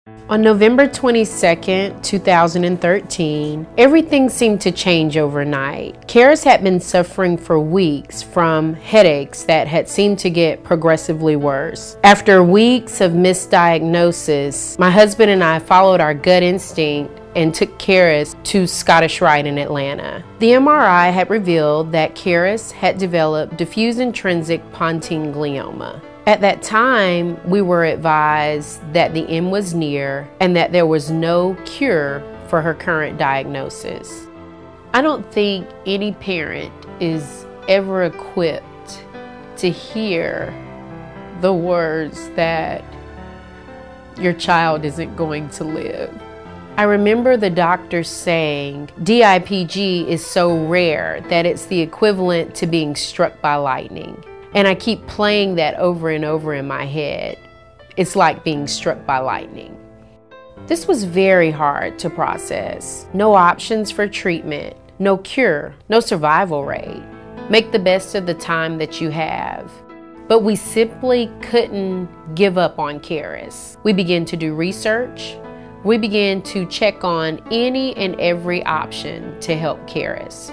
On November 22nd, 2013, everything seemed to change overnight. Keris had been suffering for weeks from headaches that had seemed to get progressively worse. After weeks of misdiagnosis, my husband and I followed our gut instinct and took Keris to Scottish Rite in Atlanta. The MRI had revealed that Keris had developed diffuse intrinsic pontine glioma. At that time, we were advised that the end was near and that there was no cure for her current diagnosis. I don't think any parent is ever equipped to hear the words that your child isn't going to live. I remember the doctor saying DIPG is so rare that it's the equivalent to being struck by lightning. And I keep playing that over and over in my head. It's like being struck by lightning. This was very hard to process. No options for treatment, no cure, no survival rate. Make the best of the time that you have. But we simply couldn't give up on Keris. We began to do research. We began to check on any and every option to help Keris.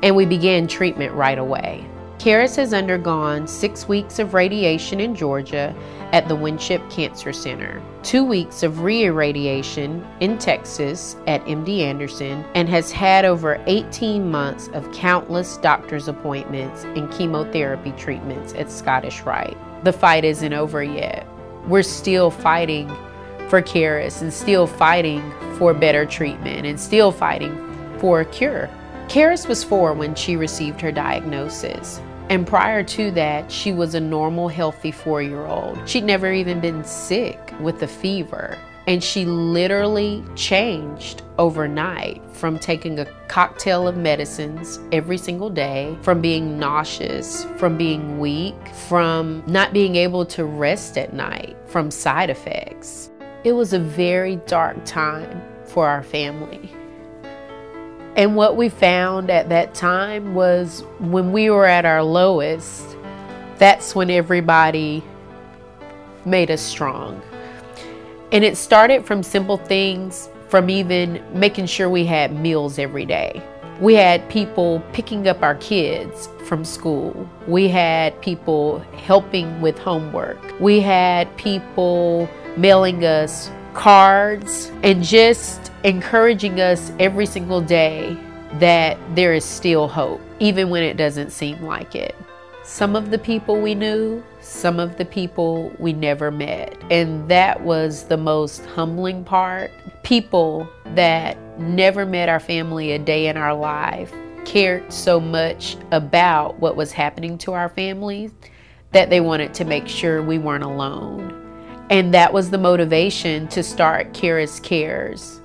And we began treatment right away. Keris has undergone 6 weeks of radiation in Georgia at the Winship Cancer Center, 2 weeks of re-irradiation in Texas at MD Anderson, and has had over 18 months of countless doctor's appointments and chemotherapy treatments at Scottish Rite. The fight isn't over yet. We're still fighting for Keris and still fighting for better treatment and still fighting for a cure. Keris was 4 when she received her diagnosis. And prior to that, she was a normal, healthy 4-year-old. She'd never even been sick with a fever. And she literally changed overnight from taking a cocktail of medicines every single day, from being nauseous, from being weak, from not being able to rest at night, from side effects. It was a very dark time for our family. And what we found at that time was when we were at our lowest, that's when everybody made us strong. And it started from simple things, from even making sure we had meals every day. We had people picking up our kids from school. We had people helping with homework. We had people mailing us cards and just encouraging us every single day that there is still hope, even when it doesn't seem like it. Some of the people we knew, some of the people we never met. And that was the most humbling part. People that never met our family a day in our life cared so much about what was happening to our families that they wanted to make sure we weren't alone. And that was the motivation to start Keris Kares.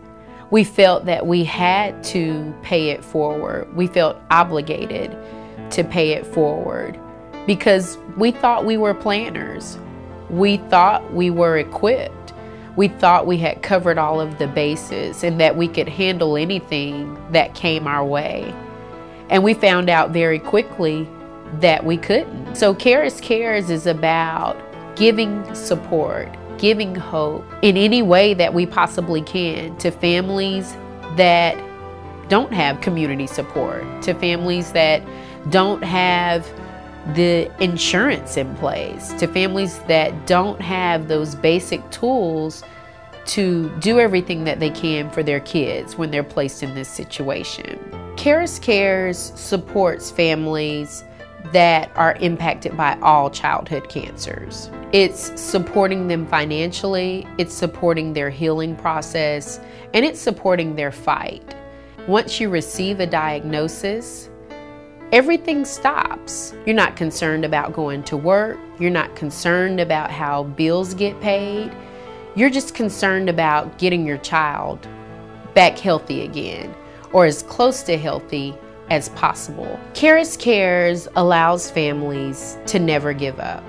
We felt that we had to pay it forward. We felt obligated to pay it forward because we thought we were planners. We thought we were equipped. We thought we had covered all of the bases and that we could handle anything that came our way. And we found out very quickly that we couldn't. So Keris Kares is about giving support, giving hope in any way that we possibly can to families that don't have community support, to families that don't have the insurance in place, to families that don't have those basic tools to do everything that they can for their kids when they're placed in this situation. Keris Kares supports families that are impacted by all childhood cancers. It's supporting them financially, it's supporting their healing process, and it's supporting their fight. Once you receive a diagnosis, everything stops. You're not concerned about going to work, you're not concerned about how bills get paid, you're just concerned about getting your child back healthy again, or as close to healthy as possible. Keris Kares allows families to never give up.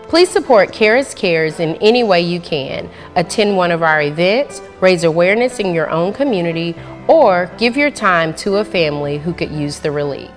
Please support Keris Kares in any way you can. Attend one of our events, raise awareness in your own community, or give your time to a family who could use the relief.